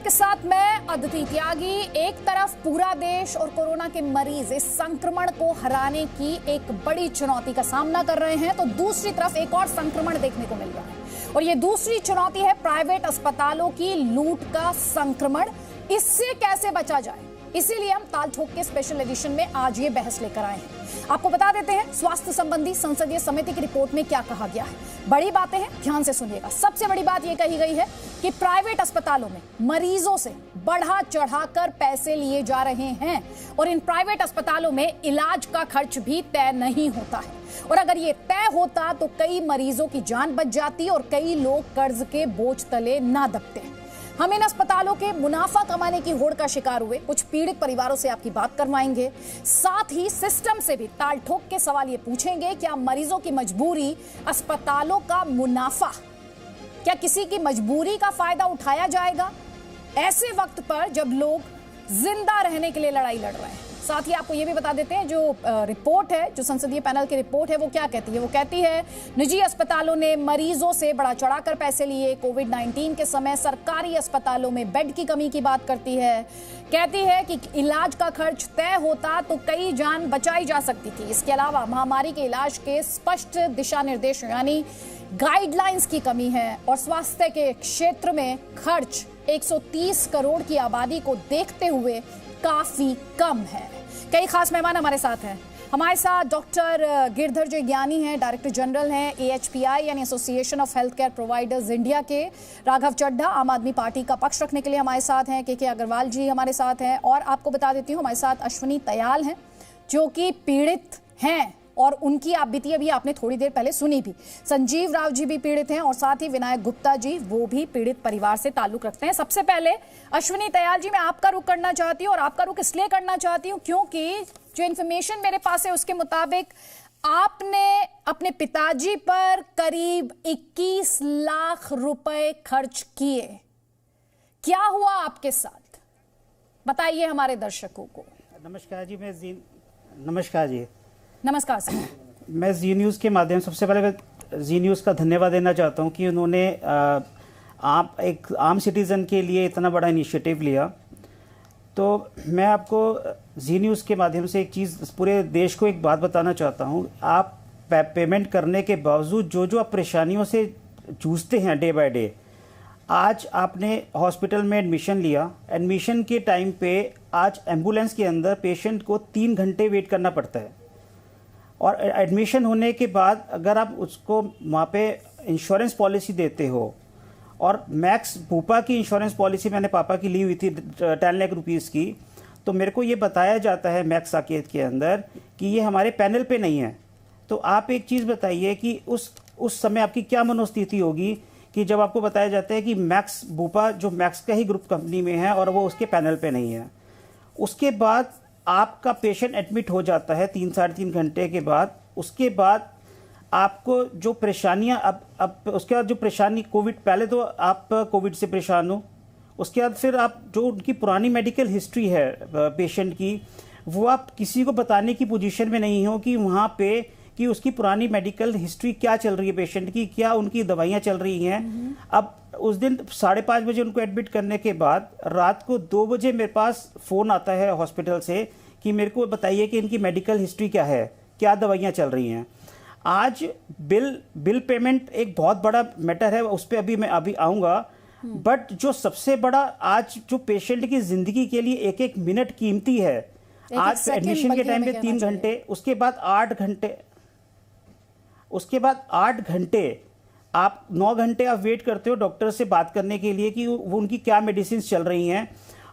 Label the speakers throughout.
Speaker 1: आपके साथ मैं अदिति त्यागी। एक तरफ पूरा देश और कोरोना के मरीज इस संक्रमण को हराने की एक बड़ी चुनौती का सामना कर रहे हैं, तो दूसरी तरफ एक और संक्रमण देखने को मिल रहा है और ये दूसरी चुनौती है प्राइवेट अस्पतालों की लूट का संक्रमण। इससे कैसे बचा जाए, इसीलिए हम ताल ठोक के स्पेशल एडिशन में आज ये बहस लेकर आए हैं। आपको बता देते हैं स्वास्थ्य संबंधी संसदीय समिति की रिपोर्ट में क्या कहा गया है। बड़ी बातें हैं, ध्यान से सुनिएगा। सबसे बड़ी बात ये कही गई है कि प्राइवेट अस्पतालों में मरीजों से बढ़ा चढ़ाकर पैसे लिए जा रहे हैं और इन प्राइवेट अस्पतालों में इलाज का खर्च भी तय नहीं होता है, और अगर ये तय होता तो कई मरीजों की जान बच जाती और कई लोग कर्ज के बोझ तले ना दबते। हम इन अस्पतालों के मुनाफा कमाने की होड़ का शिकार हुए कुछ पीड़ित परिवारों से आपकी बात करवाएंगे। साथ ही सिस्टम से भी ताल ठोक के सवाल ये पूछेंगे, क्या मरीजों की मजबूरी अस्पतालों का मुनाफा, क्या किसी की मजबूरी का फायदा उठाया जाएगा ऐसे वक्त पर जब लोग जिंदा रहने के लिए लड़ाई लड़ रहे हैं। साथ ही आपको ये भी बता देते हैं जो रिपोर्ट है, जो संसदीय पैनल की रिपोर्ट है, वो क्या कहती है। वो कहती है निजी अस्पतालों ने मरीजों से बढ़ा चढ़ाकर पैसे लिए। कोविड-19 के समय सरकारी अस्पतालों में बेड की कमी की बात करती है। कहती है कि इलाज का खर्च तय होता तो कई जान बचाई जा सकती थी। इसके अलावा महामारी के इलाज के स्पष्ट दिशा निर्देश यानी गाइडलाइंस की कमी है और स्वास्थ्य के क्षेत्र में खर्च 130 करोड़ की आबादी को देखते हुए काफी कम है। कई खास मेहमान हमारे साथ हैं। हमारे साथ डॉक्टर गिरधर जयज्ञानी हैं, डायरेक्टर जनरल हैं AHPI यानी association of health care providers India के। राघव चड्ढा आम आदमी पार्टी का पक्ष रखने के लिए हमारे साथ हैं। के अग्रवाल जी हमारे साथ हैं और आपको बता देती हूँ हमारे साथ अश्विनी तयाल हैं जो कि पीड़ित हैं और उनकी आप बीती अभी आपने थोड़ी देर पहले सुनी भी। संजीव राव जी भी पीड़ित हैं और साथ ही विनायक गुप्ता जी, वो भी पीड़ित परिवार से ताल्लुक रखते हैं। सबसे पहले अश्विनी तयाल जी, मैं आपका रुख करना चाहती हूँ और आपका रुख इसलिए करना चाहती हूँ क्योंकि जो इन्फॉर्मेशन मेरे पास है उसके मुताबिक आपने अपने पिताजी पर करीब 21 लाख रुपए खर्च किए। क्या हुआ आपके साथ, बताइए हमारे दर्शकों को।
Speaker 2: नमस्कार जी, नमस्कार जी।
Speaker 1: नमस्कार सर।
Speaker 2: मैं जी न्यूज़ के माध्यम सबसे पहले जी न्यूज़ का धन्यवाद देना चाहता हूं कि उन्होंने एक आम सिटीज़न के लिए इतना बड़ा इनिशिएटिव लिया। तो मैं आपको जी न्यूज़ के माध्यम से एक चीज़, पूरे देश को एक बात बताना चाहता हूं। आप पेमेंट करने के बावजूद जो आप परेशानियों से जूझते हैं डे बाय डे, आज आपने हॉस्पिटल में एडमिशन लिया, एडमिशन के टाइम पे आज एम्बुलेंस के अंदर पेशेंट को 3 घंटे वेट करना पड़ता है और एडमिशन होने के बाद अगर आप उसको वहाँ पे इंश्योरेंस पॉलिसी देते हो, और मैक्स भूपा की इंश्योरेंस पॉलिसी मैंने पापा की ली हुई थी 10 लाख रुपीज़ की, तो मेरे को ये बताया जाता है मैक्स साकेत के अंदर कि ये हमारे पैनल पे नहीं है। तो आप एक चीज़ बताइए कि उस समय आपकी क्या मनोस्थिति होगी कि जब आपको बताया जाता है कि मैक्स भूपा जो मैक्स का ही ग्रुप कंपनी में है और वो उसके पैनल पे नहीं है। उसके बाद आपका पेशेंट एडमिट हो जाता है 3-3.5 घंटे के बाद। उसके बाद आपको जो परेशानियां अब उसके बाद जो परेशानी कोविड, पहले तो आप कोविड से परेशान हो, उसके बाद फिर आप जो उनकी पुरानी मेडिकल हिस्ट्री है पेशेंट की, वो आप किसी को बताने की पोजीशन में नहीं हो कि वहाँ पे कि उसकी पुरानी मेडिकल हिस्ट्री क्या चल रही है पेशेंट की, क्या उनकी दवाइयाँ चल रही हैं। अब उस दिन 5:30 बजे उनको एडमिट करने के बाद रात को 2 बजे मेरे पास फ़ोन आता है हॉस्पिटल से कि मेरे को बताइए कि इनकी मेडिकल हिस्ट्री क्या है, क्या दवाइयाँ चल रही हैं। आज बिल पेमेंट एक बहुत बड़ा मैटर है, उस पर मैं अभी आऊँगा। बट जो सबसे बड़ा आज जो पेशेंट की ज़िंदगी के लिए एक मिनट कीमती है, आज एडमिशन के टाइम पे 3 घंटे, उसके बाद 8 घंटे आप 9 घंटे आप वेट करते हो डॉक्टर से बात करने के लिए कि वो उनकी क्या मेडिसिन चल रही हैं,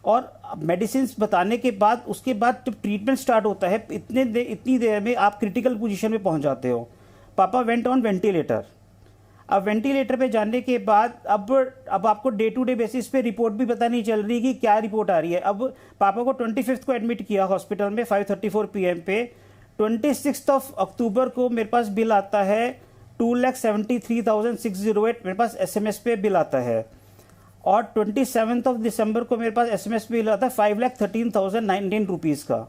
Speaker 2: और मेडिसिन बताने के बाद उसके बाद जब ट्रीटमेंट स्टार्ट होता है इतनी देर में आप क्रिटिकल पोजीशन में पहुंच जाते हो। पापा वेंट ऑन वेंटिलेटर। अब वेंटिलेटर पे जाने के बाद अब आपको डे टू डे बेसिस पे रिपोर्ट भी पता नहीं चल रही कि क्या रिपोर्ट आ रही है। अब पापा को 25 को एडमिट किया हॉस्पिटल में 5:34 PM पे। 26 अक्टूबर को मेरे पास बिल आता है 2,73,608, मेरे पास SMS पे बिल आता है, और 27 दिसंबर को मेरे पास SMS बिल आता है 5,13,019 रुपीज़ का।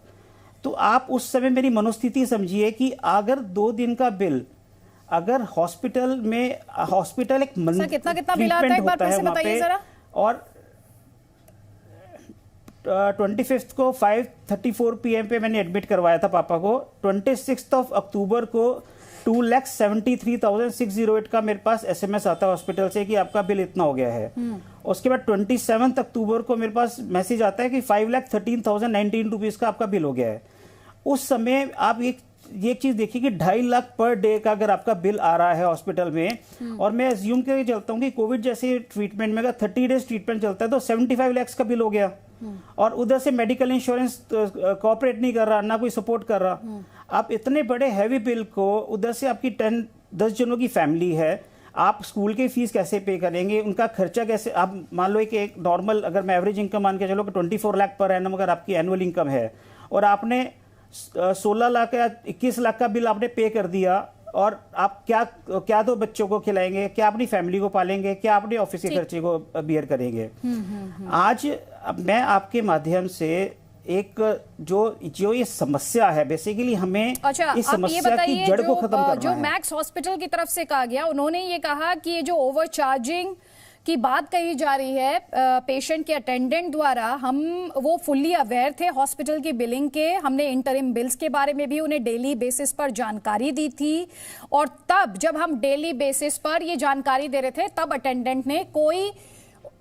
Speaker 2: तो आप उस समय मेरी मनोस्थिति समझिए कि अगर 2 दिन का बिल, अगर हॉस्पिटल एक
Speaker 1: कितना बिल आता है एक बार फिर से बताइए जरा।
Speaker 2: और 25 को 5:34 PM पे मैंने एडमिट करवाया था पापा को। 26 अक्टूबर को 2,73,608 का मेरे पास SMS आता है हॉस्पिटल से कि आपका बिल इतना हो गया है। उसके बाद 27 अक्टूबर को मेरे पास मैसेज आता है कि 5,13,019 रुपीज़ का आपका बिल हो गया है। उस समय आप ये चीज देखिए कि 2.5 लाख पर डे का अगर आपका बिल आ रहा है हॉस्पिटल में, और मैं अज्यूम करके चलता हूँ कि कोविड जैसे ट्रीटमेंट में अगर 30 डेज ट्रीटमेंट चलता है तो 75 लाख का बिल हो गया, और उधर से मेडिकल इंश्योरेंस कोऑपरेट नहीं कर रहा, ना कोई सपोर्ट कर रहा। आप इतने बड़े हैवी बिल को, उधर से आपकी 10 जनों की फैमिली है, आप स्कूल की फीस कैसे पे करेंगे, उनका खर्चा कैसे, आप मान लो कि एक नॉर्मल अगर मैं एवरेज इनकम मान के चलो कि 24 लाख पर एनम अगर आपकी एनुअल इनकम है, और आपने 16 लाख या 21 लाख का बिल आपने पे कर दिया, और आप क्या तो बच्चों को खिलाएंगे, क्या अपनी फैमिली को पालेंगे, क्या अपने ऑफिस के खर्चे को बियर करेंगे। आज मैं आपके माध्यम से एक जो ये समस्या है, बेसिकली हमें इस समस्या की जड़ को खत्म करना है।
Speaker 1: जो मैक्स हॉस्पिटल की तरफ से कहा गया, उन्होंने ये कहा कि ये जो ओवरचार्जिंग की बात कही जा रही है पेशेंट के अटेंडेंट द्वारा, हम वो फुल्ली अवेयर थे हॉस्पिटल की बिलिंग के। हमने इंटरिम बिल्स के बारे में भी उन्हें डेली बेसिस पर जानकारी दी थी, और तब जब हम डेली बेसिस पर ये जानकारी दे रहे थे तब अटेंडेंट ने कोई,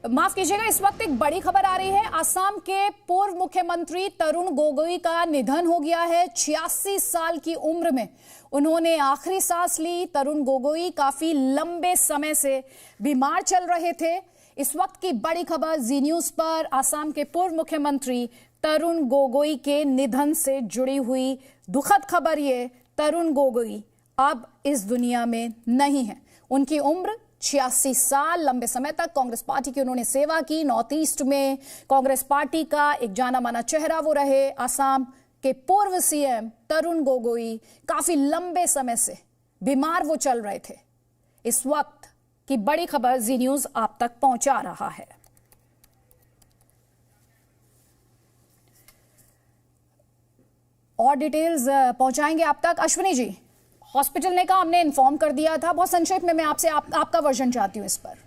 Speaker 1: माफ कीजिएगा, इस वक्त एक बड़ी खबर आ रही है। असम के पूर्व मुख्यमंत्री तरुण गोगोई का निधन हो गया है। 86 साल की उम्र में उन्होंने आखिरी सांस ली। तरुण गोगोई काफी लंबे समय से बीमार चल रहे थे। इस वक्त की बड़ी खबर जी न्यूज पर, असम के पूर्व मुख्यमंत्री तरुण गोगोई के निधन से जुड़ी हुई दुखद खबर। ये तरुण गोगोई अब इस दुनिया में नहीं है। उनकी उम्र 86 साल, लंबे समय तक कांग्रेस पार्टी की उन्होंने सेवा की। नॉर्थ ईस्ट में कांग्रेस पार्टी का एक जाना माना चेहरा वो रहे। असम के पूर्व सीएम तरुण गोगोई काफी लंबे समय से बीमार वो चल रहे थे। इस वक्त की बड़ी खबर जी न्यूज आप तक पहुंचा रहा है। और डिटेल्स पहुंचाएंगे आप तक अश्विनी जी। हॉस्पिटल ने कहा, हमने इन्फॉर्म कर दिया था। बहुत संक्षेप में मैं आपसे आपका वर्जन चाहती हूँ इस पर।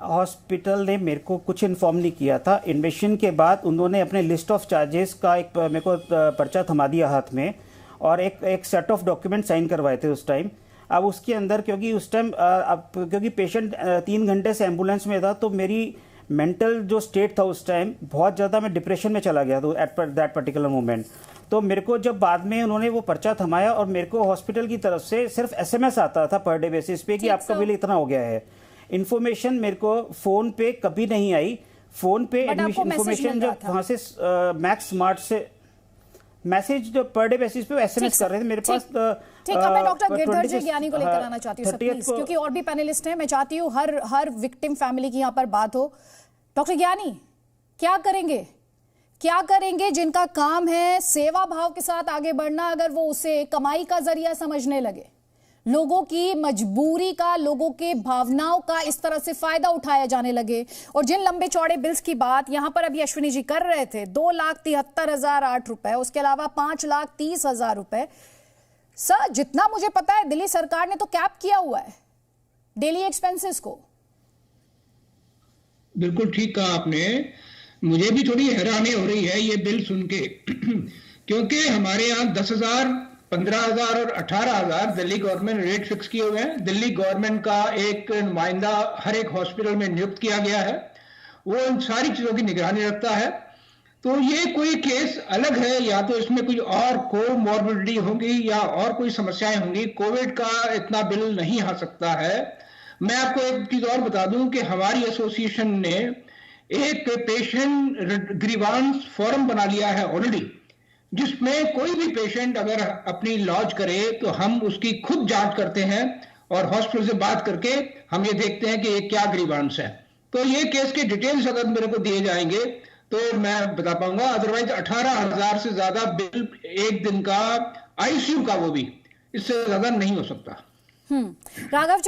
Speaker 2: हॉस्पिटल ने मेरे को कुछ इन्फॉर्म नहीं किया था। एडमिशन के बाद उन्होंने अपने लिस्ट ऑफ चार्जेस का एक मेरे को पर्चा थमा दिया हाथ में, और एक सेट ऑफ डॉक्यूमेंट साइन करवाए थे उस टाइम। अब उसके अंदर क्योंकि उस टाइम क्योंकि पेशेंट 3 घंटे से एम्बुलेंस में था, तो मेरी मेंटल जो स्टेट था उस टाइम, बहुत ज़्यादा मैं डिप्रेशन में चला गया था एट दैट पर्टिकुलर मोमेंट। तो मेरे को जब बाद में उन्होंने वो पर्चा थमाया, और मेरे को हॉस्पिटल की तरफ से सिर्फ SMS आता था पर डे बेसिस पे कि आपका बिल इतना हो गया है। इन्फॉर्मेशन मेरे को फोन पे कभी नहीं आई। फोन पे एडमिशन इन्फॉर्मेशन जब वहाँ से मैक्स स्मार्ट से मैसेज जो पर डे बेसिस पे SMS कर रहे थे मेरे पास।
Speaker 1: ठीक है, मैं डॉक्टर गिरधर जी ज्ञानी को लेकर आना चाहती हूँ प्लीज, क्योंकि और भी पैनलिस्ट हैं। मैं चाहती हूँ हर विक्टिम फैमिली की यहाँ पर बात हो। डॉक्टर ज्ञानी, क्या करेंगे जिनका काम है सेवा भाव के साथ आगे बढ़ना, अगर वो उसे कमाई का जरिया समझने लगे, लोगों की मजबूरी का, लोगों के भावनाओं का इस तरह से फायदा उठाया जाने लगे। और जिन लंबे चौड़े बिल्स की बात यहां पर अभी अश्विनी जी कर रहे थे, 2,73,008 रुपए, उसके अलावा 5,30,000 रुपए। सर, जितना मुझे पता है दिल्ली सरकार ने तो कैप किया हुआ है डेली एक्सपेंसेस को।
Speaker 3: बिल्कुल ठीक कहा आपने। मुझे भी थोड़ी हैरानी हो रही है ये बिल सुन के क्योंकि हमारे यहाँ 10,000, 15,000 और 18,000 दिल्ली गवर्नमेंट रेट फिक्स किए हुए हैं। दिल्ली गवर्नमेंट का एक नुमाइंदा हर एक हॉस्पिटल में नियुक्त किया गया है, वो इन सारी चीजों की निगरानी रखता है। तो ये कोई केस अलग है, या तो इसमें कोई और कोमॉर्बिडिटी होंगी या और कोई समस्याएं होंगी। कोविड का इतना बिल नहीं आ सकता है। मैं आपको एक चीज और बता दूं कि हमारी एसोसिएशन ने एक पेशेंट ग्रीवांस फॉर्म बना लिया है ऑलरेडी, जिसमें कोई भी पेशेंट अगर अपनी लॉज करे तो हम उसकी खुद जांच करते हैं और हॉस्पिटल से बात करके हम ये देखते हैं कि ये क्या ग्रीवांस है। तो ये केस के डिटेल्स अगर मेरे को दिए जाएंगे तो मैं बता पाऊंगा। अदरवाइज 18,000 से ज्यादा बिल एक दिन का, आईसीयू का वो भी, इससे ज्यादा नहीं हो सकता।
Speaker 1: राघव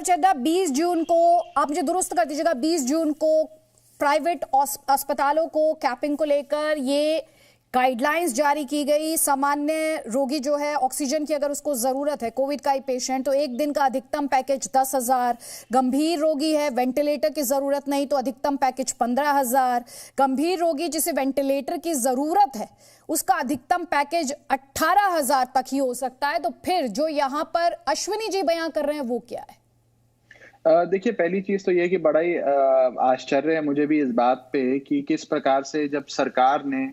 Speaker 1: चड्ढा, 20 जून को, आप मुझे दुरुस्त कर दीजिएगा, 20 जून को प्राइवेट अस्पतालों को कैपिंग को लेकर ये गाइडलाइंस जारी की गई। सामान्य रोगी जो है ऑक्सीजन की अगर उसको जरूरत है, कोविड का ही पेशेंट, तो एक दिन का अधिकतम पैकेज 10,000। गंभीर रोगी है, वेंटिलेटर की जरूरत नहीं, तो अधिकतम पैकेज 15,000। गंभीर रोगी जिसे वेंटिलेटर की जरूरत है उसका अधिकतम पैकेज 18,000 तक ही हो सकता है। तो फिर जो यहाँ पर अश्विनी जी बयां कर रहे हैं वो क्या है?
Speaker 4: देखिए, पहली चीज तो ये कि बड़ा ही आश्चर्य है मुझे भी इस बात पे कि किस प्रकार से जब सरकार ने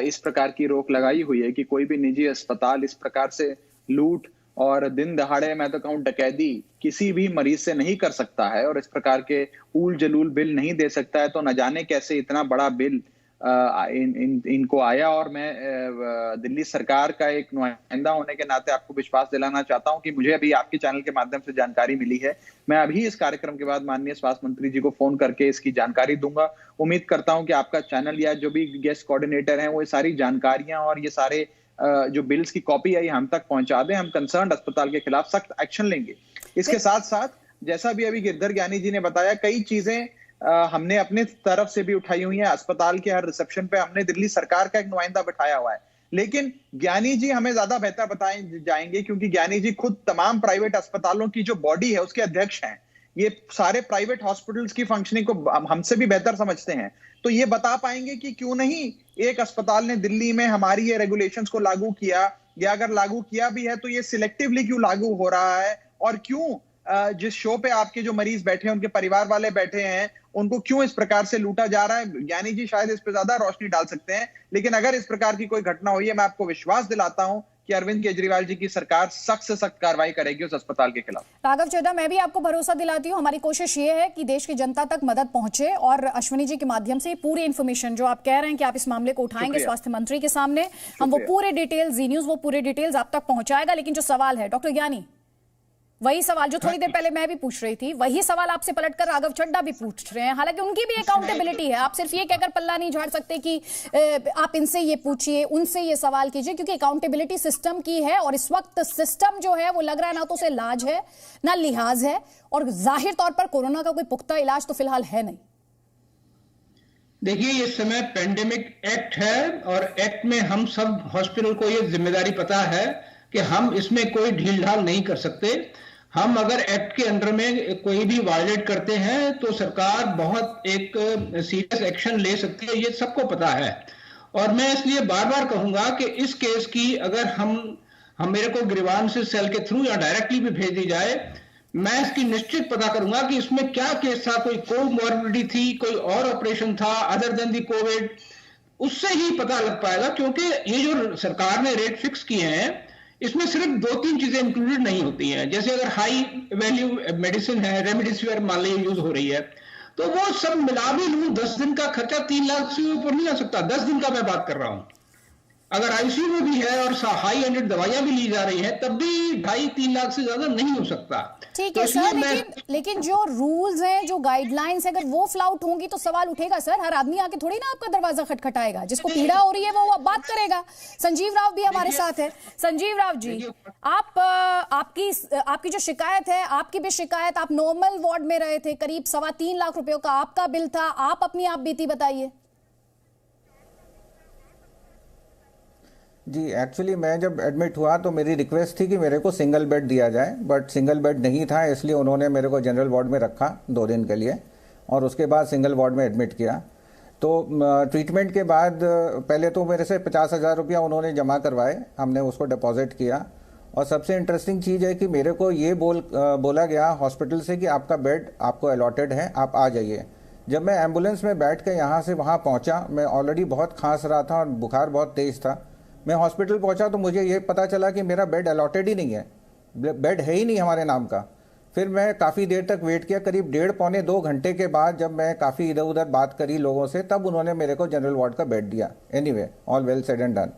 Speaker 4: इस प्रकार की रोक लगाई हुई है कि कोई भी निजी अस्पताल इस प्रकार से लूट और दिन दहाड़े, मैं तो कहूं डकैती, किसी भी मरीज से नहीं कर सकता है और इस प्रकार के ऊल जलूल बिल नहीं दे सकता है, तो न जाने कैसे इतना बड़ा बिल इनको आया। और मैं दिल्ली सरकार का एक नुमाइंदा होने के नाते आपको विश्वास दिलाना चाहता हूं कि मुझे अभी आपके चैनल के माध्यम से जानकारी मिली है। मैं अभी इस कार्यक्रम के बाद माननीय स्वास्थ्य मंत्री जी को फोन करके इसकी जानकारी दूंगा। उम्मीद करता हूं कि आपका चैनल या जो भी गेस्ट कोऑर्डिनेटर हैं वो ये सारी जानकारियां और ये सारे जो बिल्स की कॉपी है हम तक पहुंचा दें। हम कंसर्न अस्पताल के खिलाफ सख्त एक्शन लेंगे। इसके साथ साथ जैसा भी अभी गिरधर ज्ञानी जी ने बताया, कई चीजें हमने अपने तरफ से भी उठाई हुई है। अस्पताल के हर रिसेप्शन पे हमने दिल्ली सरकार का एक नुमाइंदा बिठाया हुआ है, लेकिन ज्ञानी जी हमें ज्यादा बेहतर बताए जाएंगे क्योंकि ज्ञानी जी खुद तमाम प्राइवेट अस्पतालों की जो बॉडी है उसके अध्यक्ष हैं। ये सारे प्राइवेट हॉस्पिटल्स की फंक्शनिंग को हमसे भी बेहतर समझते हैं, तो ये बता पाएंगे कि क्यों नहीं एक अस्पताल ने दिल्ली में हमारी ये रेगुलेशंस को लागू किया, या अगर लागू किया भी है तो ये सिलेक्टिवली क्यों लागू हो रहा है, और क्यों जिस शो पे आपके जो मरीज बैठे हैं, उनके परिवार वाले बैठे हैं, उनको क्यों इस प्रकार से लूटा जा रहा है। ज्ञानी जी शायद इस पे ज्यादा रोशनी डाल सकते हैं, लेकिन अगर इस प्रकार की कोई घटना हुई है, मैं आपको विश्वास दिलाता हूं कि अरविंद केजरीवाल जी की सरकार सख्त से सख्त कार्रवाई करेगी उस अस्पताल के खिलाफ।
Speaker 1: राघव चड्ढा, मैं भी आपको भरोसा दिलाती हूँ, हमारी कोशिश ये है कि देश की जनता तक मदद पहुंचे और अश्विनी जी के माध्यम से पूरी इन्फॉर्मेशन जो आप कह रहे हैं कि आप इस मामले को उठाएंगे स्वास्थ्य मंत्री के सामने, हम वो पूरे डिटेल्स, जी न्यूज वो पूरे डिटेल्स आप तक पहुंचाएगा। लेकिन जो सवाल है डॉक्टर ज्ञानी, वही सवाल जो थोड़ी देर पहले मैं भी पूछ रही थी, वही सवाल आपसे पलटकर राघव चड्ढा भी पूछ रहे हैं। हालांकि उनकी भी अकाउंटेबिलिटी है, आप सिर्फ ये कहकर पल्ला नहीं झाड़ सकते कि आप इनसे ये पूछिए, उनसे ये सवाल कीजिए, क्योंकि अकाउंटेबिलिटी सिस्टम की है और इस वक्त सिस्टम जो है वो लग रहा है ना तो उसे लाज है ना लिहाज है, और जाहिर तौर पर कोरोना का कोई पुख्ता इलाज तो फिलहाल है नहीं।
Speaker 3: देखिए, इस समय पेंडेमिक एक्ट है और एक्ट में हम सब हॉस्पिटल को ये जिम्मेदारी पता है कि हम इसमें कोई ढील ढाल नहीं कर सकते। हम अगर एक्ट के अंडर में कोई भी वायलेट करते हैं तो सरकार बहुत एक सीरियस एक्शन ले सकती है, ये सबको पता है। और मैं इसलिए बार बार कहूंगा कि इस केस की अगर हम मेरे को ग्रीवांसेस सेल के थ्रू या डायरेक्टली भी भेज दी जाए, मैं इसकी निश्चित पता करूंगा कि इसमें क्या केस था, कोई कोमॉर्बिडिटी थी, कोई और ऑपरेशन था अदर देन दी कोविड, उससे ही पता लग पाएगा। क्योंकि ये जो सरकार ने रेट फिक्स किए हैं इसमें सिर्फ 2-3 चीजें इंक्लूडेड नहीं होती हैं। जैसे अगर हाई वैल्यू मेडिसिन है, रेमडेसिविर मान लीजिए यूज हो रही है, तो वो सब मिला भी लूं 10 दिन का खर्चा 3 लाख से ऊपर नहीं आ सकता। 10 दिन का मैं बात कर रहा हूं। अगर आईसीयू में भी है और हाई एंडेड दवाइयां भी ली जा रही हैं, तब भी 2.5-3 लाख से ज्यादा नहीं हो सकता।
Speaker 1: ठीक है सर, लेकिन जो रूल्स हैं, जो गाइडलाइंस है, अगर वो फ्लाउट होंगी तो सवाल उठेगा सर। हर आदमी आके थोड़ी ना आपका दरवाजा खटखटाएगा, जिसको पीड़ा हो रही है वो बात करेगा। संजीव राव भी हमारे साथ है। संजीव राव जी, आपकी जो शिकायत है, आपकी भी शिकायत, आप नॉर्मल वार्ड में रहे थे, करीब 3.25 लाख रुपयों का आपका बिल था, आप अपनी आप बीती बताइए।
Speaker 5: जी, एक्चुअली मैं जब एडमिट हुआ तो मेरी रिक्वेस्ट थी कि मेरे को सिंगल बेड दिया जाए, बट सिंगल बेड नहीं था, इसलिए उन्होंने मेरे को जनरल वार्ड में रखा 2 दिन के लिए और उसके बाद सिंगल वार्ड में एडमिट किया। तो ट्रीटमेंट के बाद पहले तो मेरे से 50,000 रुपया उन्होंने जमा करवाए, हमने उसको डिपॉजिट किया। और सबसे इंटरेस्टिंग चीज़ है कि मेरे को ये बोला गया हॉस्पिटल से कि आपका बेड आपको अलॉटेड है, आप आ जाइए। जब मैं एम्बुलेंस में बैठ के यहाँ से वहाँ पहुँचा, मैं ऑलरेडी बहुत खांस रहा था और बुखार बहुत तेज़ था। मैं हॉस्पिटल पहुंचा तो मुझे ये पता चला कि मेरा बेड अलॉटेड ही नहीं है, बेड है ही नहीं हमारे नाम का। फिर मैं काफ़ी देर तक वेट किया, करीब 1.5-2 घंटे के बाद जब मैं काफ़ी इधर उधर बात करी लोगों से, तब उन्होंने मेरे को जनरल वार्ड का बेड दिया। Anyway, all well said and done.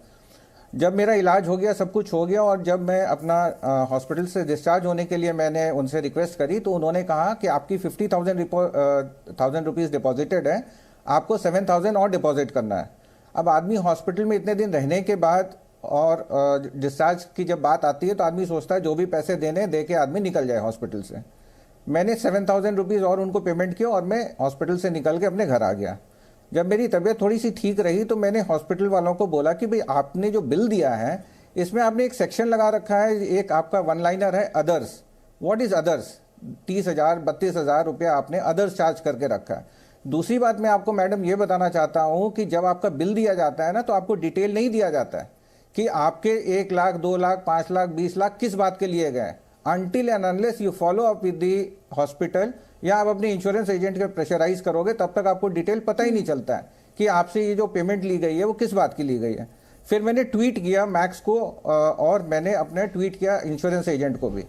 Speaker 5: जब मेरा इलाज हो गया, सब कुछ हो गया, और जब मैं अपना हॉस्पिटल से डिस्चार्ज होने के लिए मैंने उनसे रिक्वेस्ट करी तो उन्होंने कहा कि आपकी 50,000 रुपीज़ डिपॉजिटेड है, आपको 7,000 और डिपॉजिट करना है। अब आदमी हॉस्पिटल में इतने दिन रहने के बाद और डिस्चार्ज की जब बात आती है तो आदमी सोचता है जो भी पैसे देने दे के आदमी निकल जाए हॉस्पिटल से। मैंने 7,000 रुपीज़ और उनको पेमेंट किया और मैं हॉस्पिटल से निकल के अपने घर आ गया। जब मेरी तबीयत थोड़ी सी ठीक रही तो मैंने हॉस्पिटल वालों को बोला कि भाई आपने जो बिल दिया है इसमें आपने एक सेक्शन लगा रखा है, एक आपका वन लाइनर है अदर्स। What is others? 30,000 32,000 रुपया आपने अदर्स चार्ज करके रखा है। दूसरी बात मैं आपको मैडम ये बताना चाहता हूं कि जब आपका बिल दिया जाता है ना तो आपको डिटेल नहीं दिया जाता है कि आपके 1 लाख 2 लाख 5 लाख 20 लाख किस बात के लिए गए। Until and unless you follow up with the hospital या आप अपने इंश्योरेंस एजेंट के प्रेशराइज करोगे तब तक आपको डिटेल पता ही नहीं चलता है कि आपसे ये जो पेमेंट ली गई है वो किस बात की ली गई है। फिर मैंने ट्वीट किया मैक्स को और मैंने अपने ट्वीट किया इंश्योरेंस एजेंट को भी,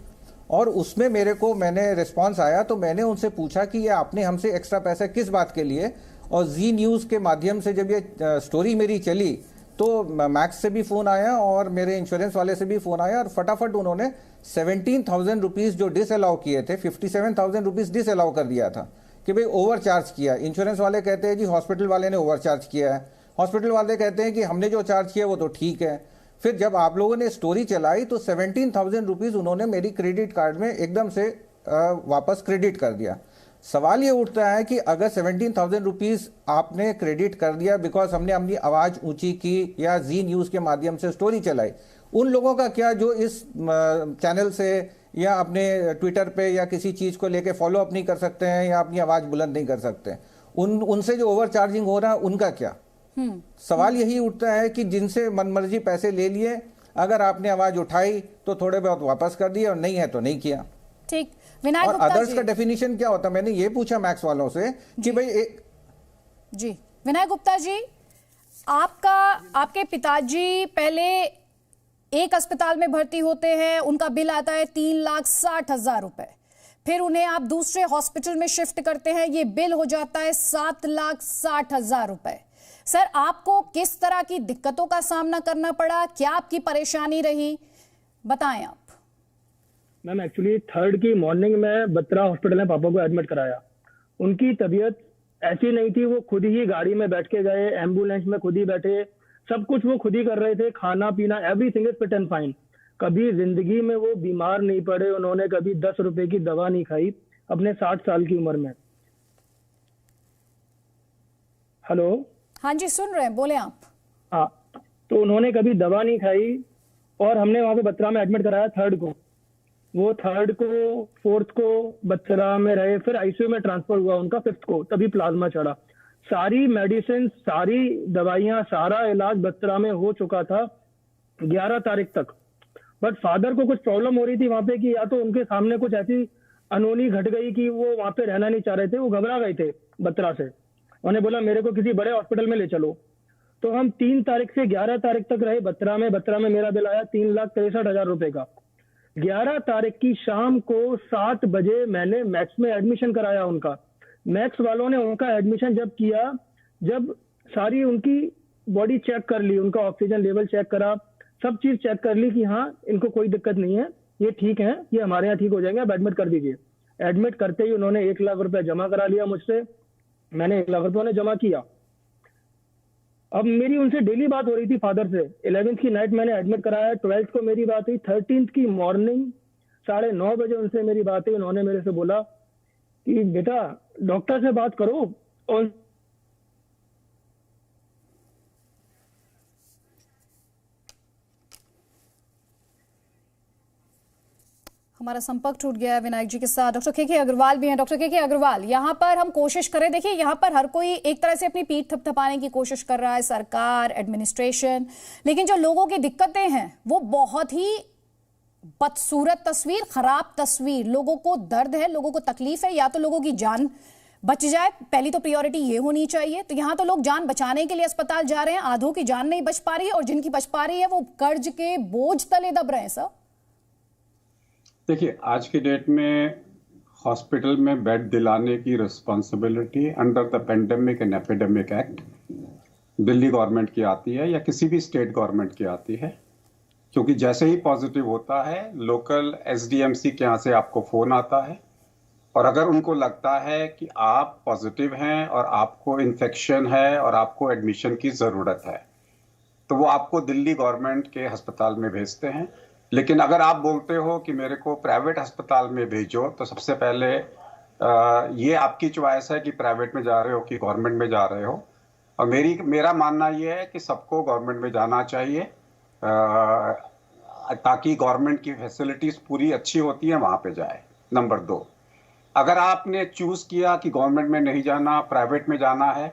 Speaker 5: और उसमें मैंने रिस्पांस आया तो मैंने उनसे पूछा कि ये आपने हमसे एक्स्ट्रा पैसे किस बात के लिए। और जी न्यूज़ के माध्यम से जब ये स्टोरी मेरी चली तो मैक्स से भी फ़ोन आया और मेरे इंश्योरेंस वाले से भी फ़ोन आया और फटाफट उन्होंने 17,000 रुपीज़ जो डिसअलाउ किए थे 57,000 रुपीज़ डिसअलाउ कर दिया था कि भाई ओवर चार्ज किया। इंश्योरेंस वाले कहते हैं जी हॉस्पिटल वाले ने ओवर चार्ज किया है, हॉस्पिटल वाले कहते हैं कि हमने जो चार्ज किया वो तो ठीक है। फिर जब आप लोगों ने स्टोरी चलाई तो 17,000 रुपीज़ उन्होंने मेरी क्रेडिट कार्ड में एकदम से वापस क्रेडिट कर दिया। सवाल ये उठता है कि अगर 17,000 रुपीज़ आपने क्रेडिट कर दिया बिकॉज हमने अपनी आवाज़ ऊंची की या जी न्यूज़ के माध्यम से स्टोरी चलाई, उन लोगों का क्या जो इस चैनल से या अपने ट्विटर पे या किसी चीज़ को लेके फॉलो अप नहीं कर सकते हैं या अपनी आवाज़ बुलंद नहीं कर सकते, उनसे जो ओवर चार्जिंग हो रहा है उनका क्या? सवाल यही उठता है कि जिनसे मनमर्जी पैसे ले लिए, अगर आपने आवाज़ उठाई तो थोड़े बहुत वापस कर दिए और नहीं है तो नहीं किया।
Speaker 1: ठीक, विनायक
Speaker 5: और
Speaker 1: गुप्ता
Speaker 5: अदर्स
Speaker 1: जी,
Speaker 5: का डेफिनेशन क्या होता है? मैंने ये पूछा मैक्स वालों से कि भाई
Speaker 1: जी विनायक गुप्ता जी, आपके पिताजी पहले एक अस्पताल में भर्ती होते हैं, उनका बिल आता है 3,60,000 रुपए, फिर उन्हें आप दूसरे हॉस्पिटल में शिफ्ट करते हैं, ये बिल हो जाता है 7,60,000 रुपए। सर, आपको किस तरह की दिक्कतों का सामना करना पड़ा, क्या आपकी परेशानी रही, बताएं आप।
Speaker 6: मैम एक्चुअली 3rd की मॉर्निंग में बत्रा हॉस्पिटल में पापा को एडमिट कराया। उनकी तबीयत ऐसी नहीं थी, वो खुद ही गाड़ी में बैठ के गए, एम्बुलेंस में खुद ही बैठे, सब कुछ वो खुद ही कर रहे थे, खाना पीना everything is fit and fine. कभी जिंदगी में वो बीमार नहीं पड़े, उन्होंने कभी 10 रुपए की दवा नहीं खाई अपने 60 साल की उम्र में। हेलो, हाँ
Speaker 1: जी सुन रहे हैं, बोले आप।
Speaker 6: हाँ, तो उन्होंने कभी दवा नहीं खाई और हमने वहां पे बत्रा में एडमिट कराया 3rd को। वो 3rd को 4th को बत्रा में रहे, फिर आईसीयू में ट्रांसफर हुआ उनका 5th को, तभी प्लाज्मा चढ़ा। सारी मेडिसिन, सारी दवाइयां, सारा इलाज बत्रा में हो चुका था 11 तारीख तक। बट फादर को कुछ प्रॉब्लम हो रही थी वहां पे कि या तो उनके सामने कुछ ऐसी अनहोनी घट गई कि वो वहां पे रहना नहीं चाह रहे थे, वो घबरा गए थे बत्रा से। उन्होंने बोला मेरे को किसी बड़े हॉस्पिटल में ले चलो। तो हम 3 तारीख से 11 तारीख तक रहे बत्रा में। बत्रा में मेरा बिल आया 3,63,000 रुपए का। 11 तारीख की शाम को 7 बजे मैंने मैक्स में एडमिशन कराया उनका। मैक्स वालों ने उनका एडमिशन जब किया, जब सारी उनकी बॉडी चेक कर ली, उनका ऑक्सीजन लेवल चेक करा, सब चीज चेक कर ली कि हाँ इनको कोई दिक्कत नहीं है, ये ठीक है, ये हमारे यहाँ ठीक हो जाएंगे, आप एडमिट कर दीजिए। एडमिट करते ही उन्होंने 1 लाख रुपया जमा करा लिया मुझसे, मैंने 1 लाख रुपया उन्हें जमा किया। अब मेरी उनसे डेली बात हो रही थी फादर से। 11th की नाइट मैंने एडमिट कराया, 12th को मेरी बात हुई, 13th की मॉर्निंग 9:30 बजे उनसे मेरी बात हुई। उन्होंने मेरे से बोला कि बेटा डॉक्टर से बात करो। और
Speaker 1: हमारा संपर्क टूट गया है विनायक जी के साथ। डॉक्टर के अग्रवाल भी हैं। डॉक्टर के अग्रवाल, यहाँ पर हम कोशिश करें, देखिए यहाँ पर हर कोई एक तरह से अपनी पीठ थपथपाने की कोशिश कर रहा है, सरकार, एडमिनिस्ट्रेशन, लेकिन जो लोगों की दिक्कतें हैं वो बहुत ही बदसूरत तस्वीर, खराब तस्वीर। लोगों को दर्द है, लोगों को तकलीफ है, या तो लोगों की जान बच जाए, पहली तो प्रायोरिटी ये होनी चाहिए। तो यहाँ तो लोग जान बचाने के लिए अस्पताल जा रहे हैं, आधों की जान नहीं बच पा रही है, और जिनकी बच पा रही है वो कर्ज के बोझ तले दब रहे हैं। सर
Speaker 7: देखिए, आज की डेट में हॉस्पिटल में बेड दिलाने की responsibility under the pandemic and epidemic act Delhi government की आती है या किसी भी स्टेट गवर्नमेंट की आती है, क्योंकि जैसे ही पॉजिटिव होता है लोकल एसडीएमसी के यहाँ से आपको फोन आता है, और अगर उनको लगता है कि आप पॉजिटिव हैं और आपको इन्फेक्शन है और आपको एडमिशन की ज़रूरत है, तो वो आपको दिल्ली गवर्नमेंट के अस्पताल में भेजते हैं। लेकिन अगर आप बोलते हो कि मेरे को प्राइवेट अस्पताल में भेजो, तो सबसे पहले ये आपकी चॉइस है कि प्राइवेट में जा रहे हो कि गवर्नमेंट में जा रहे हो। और मेरा मानना ये है कि सबको गवर्नमेंट में जाना चाहिए, ताकि गवर्नमेंट की फैसिलिटीज पूरी अच्छी होती है वहां पे जाए। नंबर 2, अगर आपने चूज किया कि गवर्नमेंट में नहीं जाना, प्राइवेट में जाना है,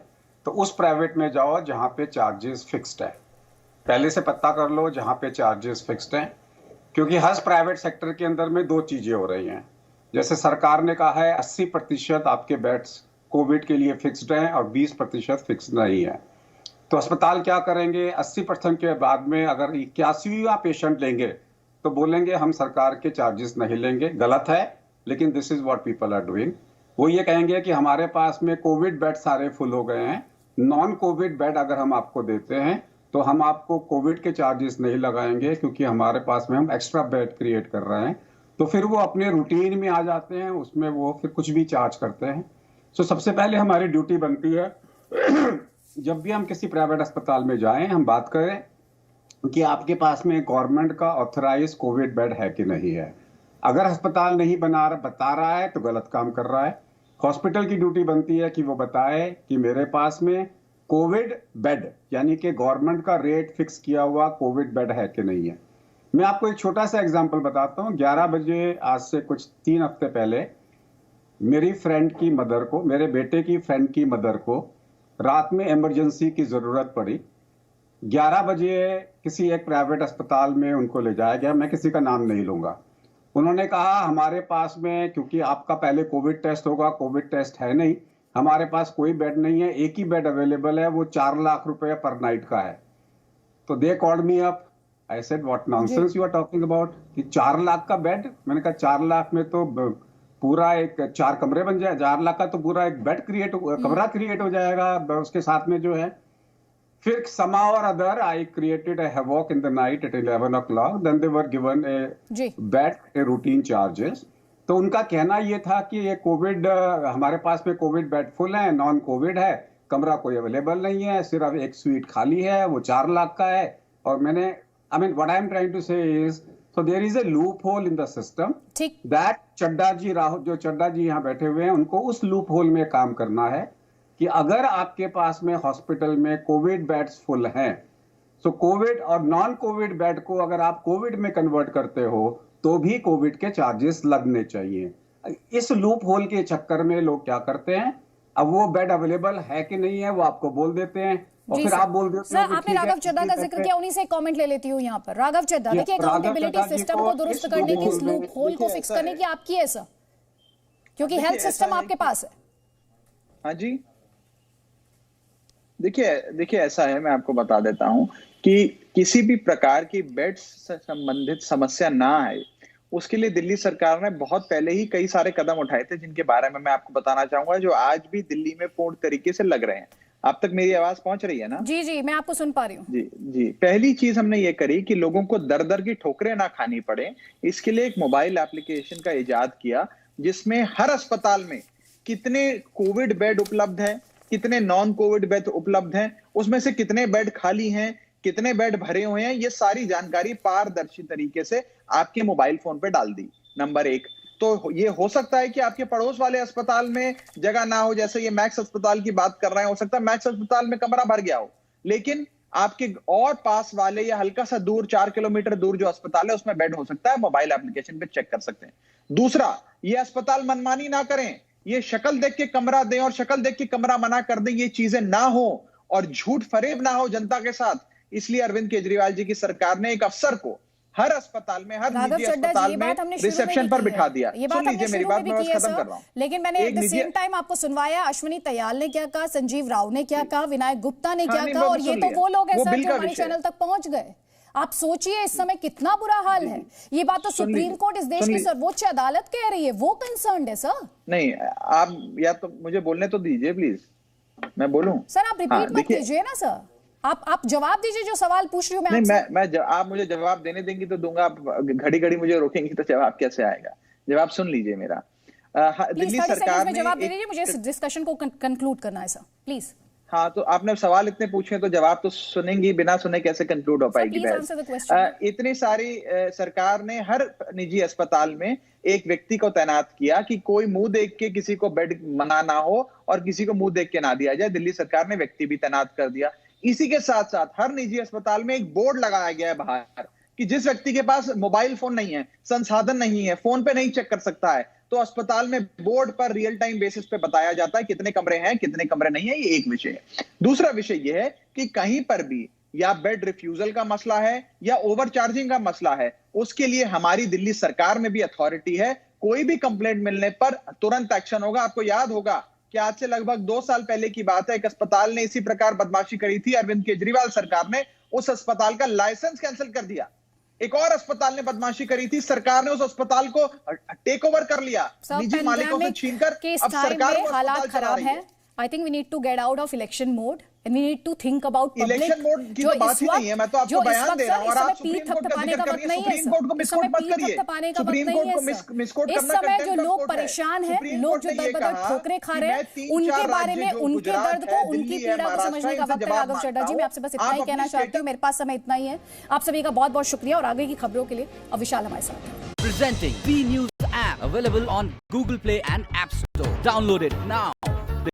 Speaker 7: तो उस प्राइवेट में जाओ जहां पे चार्जेस फिक्स्ड है। पहले से पता कर लो जहां पे चार्जेस फिक्स्ड हैं, क्योंकि हर प्राइवेट सेक्टर के अंदर में 2 चीजें हो रही हैं। जैसे सरकार ने कहा है 80% आपके बेड्स कोविड के लिए फिक्स्ड हैं और 20% फिक्स्ड नहीं है। तो अस्पताल क्या करेंगे, 80% के बाद में अगर 81वां पेशेंट लेंगे तो बोलेंगे हम सरकार के चार्जेस नहीं लेंगे। गलत है, लेकिन this is what people are doing. वो ये कहेंगे कि हमारे पास में कोविड बेड सारे फुल हो गए हैं, नॉन कोविड बेड अगर हम आपको देते हैं तो हम आपको कोविड के चार्जेस नहीं लगाएंगे, क्योंकि हमारे पास में हम एक्स्ट्रा बेड क्रिएट कर रहे हैं। तो फिर वो अपने रूटीन में आ जाते हैं, उसमें वो फिर कुछ भी चार्ज करते हैं। तो सबसे पहले हमारी ड्यूटी बनती है जब भी हम किसी प्राइवेट अस्पताल में जाएं, हम बात करें कि आपके पास में गवर्नमेंट का ऑथराइज कोविड बेड है कि नहीं है। अगर अस्पताल नहीं बता रहा है तो गलत काम कर रहा है। हॉस्पिटल की ड्यूटी बनती है कि वो बताए कि मेरे पास में कोविड बेड, यानी कि गवर्नमेंट का रेट फिक्स किया हुआ कोविड बेड है कि नहीं है। मैं आपको एक छोटा सा एग्जांपल बताता हूँ। 11 बजे आज से कुछ 3 हफ्ते पहले मेरी फ्रेंड की मदर को, मेरे बेटे की फ्रेंड की मदर को रात में इमरजेंसी की जरूरत पड़ी। 11 बजे किसी एक प्राइवेट अस्पताल में उनको ले जाया गया, मैं किसी का नाम नहीं लूंगा। उन्होंने कहा हमारे पास में, क्योंकि आपका पहले कोविड टेस्ट होगा, कोविड टेस्ट है नहीं, हमारे पास कोई बेड नहीं है, एक ही बेड अवेलेबल है, वो 4 लाख रुपए पर नाइट का है। तो they called me up, I said what nonsense you are talking about, कि 4 लाख का बेड। मैंने कहा 4 लाख में तो पूरा एक 4 कमरे बन जाए, 4 लाख का तो पूरा एक बेड कमरा क्रिएट हो जाएगा उसके साथ में जो है। फिर somehow or other I created a havoc in the night at 11 o'clock. Then they were given a bed, a routine charges. तो उनका कहना ये था कि ये कोविड, हमारे पास में कोविड बेड फुल है, नॉन कोविड है, कमरा कोई अवेलेबल नहीं है, सिर्फ एक स्वीट खाली है, वो 4 लाख का है। और मैंने what I am trying to say is, so there is a loophole in the system that चड्डा जी, राहुल जो चड्डा जी यहाँ बैठे हुए हैं, उनको उस लूप होल में काम करना है कि अगर आपके पास में हॉस्पिटल में कोविड बेड्स फुल हैं, तो कोविड और नॉन कोविड बेड को अगर आप कोविड में कन्वर्ट करते हो तो भी कोविड के चार्जेस लगने चाहिए। इस लूप होल के चक्कर में लोग क्या करते हैं, अब वो बेड अवेलेबल है कि नहीं है वो आपको बोल देते हैं, और फिर आप बोल देते
Speaker 1: हैं। आपने राघव चड्ढा का जिक्र किया, उन्हीं से कमेंट ले लेती हूँ यहाँ पर। राघव चड्ढा, देखिए अकाउंटेबिलिटी सिस्टम को दुरुस्त करने की, इस लूप होल को फिक्स करने की आपकी है सर, क्योंकि हेल्थ सिस्टम आपके पास है।
Speaker 4: हाँ जी, देखिए ऐसा है, मैं आपको बता देता हूं कि किसी भी प्रकार की बेड से संबंधित समस्या ना आए, उसके लिए दिल्ली सरकार ने बहुत पहले ही कई सारे कदम उठाए थे, जिनके बारे में मैं आपको बताना चाहूंगा, जो आज भी दिल्ली में पूर्ण तरीके से लग रहे हैं। आप तक मेरी आवाज पहुंच रही है ना?
Speaker 1: जी जी, मैं आपको सुन पा रही हूँ।
Speaker 4: जी, पहली चीज हमने ये करी कि लोगों को दर दर की ठोकरें ना खानी पड़े, इसके लिए एक मोबाइल एप्लीकेशन का इजाद किया, जिसमें हर अस्पताल में कितने कोविड बेड उपलब्ध है, कितने नॉन कोविड बेड उपलब्ध हैं, उसमें से कितने बेड खाली हैं, कितने बेड भरे हुए हैं, ये सारी जानकारी पारदर्शी तरीके से आपके मोबाइल फोन पे डाल दी। नंबर 1। तो ये हो सकता है कि आपके पड़ोस वाले अस्पताल में जगह ना हो, जैसे ये मैक्स अस्पताल की बात कर रहे हैं, हो सकता है मैक्स अस्पताल में कमरा भर गया हो, लेकिन आपके और पास वाले या हल्का सा दूर 4 किलोमीटर दूर जो अस्पताल है उसमें बेड हो सकता है। मोबाइल एप्लीकेशन पे चेक कर सकते हैं। दूसरा, ये अस्पताल मनमानी ना करें, ये शक्ल देख के कमरा दें और शक्ल देख के कमरा मना कर दें, ये चीजें ना हो और झूठ फरेब ना हो जनता के साथ। इसलिए अरविंद केजरीवाल जी की सरकार ने एक अफसर को हर अस्पताल में, हर निजी अस्पताल में रिसेप्शन पर बिठा दिया। सुन लीजिए मेरी बात, मैं खत्म कर रहा हूं।
Speaker 1: लेकिन मैंने एट द सेम टाइम आपको सुनवाया, अश्विनी तयाल ने क्या कहा, संजीव राव ने क्या कहा, विनायक गुप्ता ने क्या कहा, और ये तो वो लोग हैं सर जो हमारे चैनल तक पहुंच गए। आप सोचिए इस समय कितना बुरा हाल है। ये बात तो सुप्रीम कोर्ट, इस देश की सर्वोच्च अदालत कह रही है, वो कंसर्न्ड है सर।
Speaker 4: नहीं, आप या तो मुझे बोलने तो दीजिए प्लीज, मैं बोलूं।
Speaker 1: सर आप रिपीट मत कीजिए ना सर, आप जवाब दीजिए जो सवाल पूछ रही हूँ मैं।
Speaker 4: नहीं, आप मुझे जवाब देने देंगी तो दूंगा, आप घड़ी घड़ी मुझे रोकेंगी तो जवाब कैसे आएगा? जवाब सुन लीजिए मेरा। दिल्ली सरकार ने
Speaker 1: जवाब दे दीजिए, मुझे इस डिस्कशन को कंक्लूड करना है सर, प्लीज।
Speaker 4: हाँ, तो आपने सवाल इतने पूछे तो जवाब तो सुनेंगी, बिना सुने कैसे कंक्लूड हो पाएगी बहस। इतनी सारी सरकार ने हर निजी अस्पताल में एक व्यक्ति को तैनात किया कि कोई मुंह देख के किसी को बेड मना ना हो और किसी को मुंह देख के ना दिया जाए। दिल्ली सरकार ने व्यक्ति भी तैनात कर दिया। इसी के साथ साथ हर निजी अस्पताल में एक बोर्ड लगाया गया है बाहर कि जिस व्यक्ति के पास मोबाइल फोन नहीं है, संसाधन नहीं है, फोन पे नहीं चेक कर सकता है, तो अस्पताल में बोर्ड पर रियल टाइम बेसिस पे बताया जाता है कितने कमरे हैं, कितने कमरे नहीं है। ये एक विषय है। दूसरा विषय ये है कि कहीं पर भी या बेड रिफ्यूजल का मसला है या ओवरचार्जिंग का मसला है, उसके लिए हमारी दिल्ली सरकार में भी अथॉरिटी है। कोई भी कंप्लेंट मिलने पर तुरंत एक्शन होगा। आपको याद होगा कि आज से लगभग 2 साल पहले की बात है, एक अस्पताल ने इसी प्रकार बदमाशी करी थी। अरविंद केजरीवाल सरकार ने उस अस्पताल का लाइसेंस कैंसिल कर दिया। एक और अस्पताल ने बदमाशी करी थी, सरकार ने उस अस्पताल को टेक ओवर कर लिया, निजी मालिकों से छीनकर। अब सरकार को
Speaker 1: हालात खराब है। I think we need to get out of election mode and we need to think about
Speaker 4: election mode की तो बात ही नहीं है। मैं तो आपको बयान दे रहा हूं और आप सुप्रीम कोर्ट का जिक्र कर रही हैं। सुप्रीम कोर्ट को मिसकोट मत करिए। सुप्रीम कोर्ट को मिसकोट करना
Speaker 1: इस समय जो लोग परेशान हैं, लोग जो दर-बदर ठोकरें खा रहे हैं, उनके बारे में, उनके दर्द को, उनकी पीड़ा को समझने का वक्त है। राघव चड्ढा जी, मैं आपसे बस इतना ही कहना चाहती हूँ, मेरे पास समय इतना ही है। आप सभी का बहुत बहुत शुक्रिया और आगे की खबरों के लिए अब विशाल हमारे साथ हैं।
Speaker 8: Presenting V News app available on Google Play and App Store. Download it now.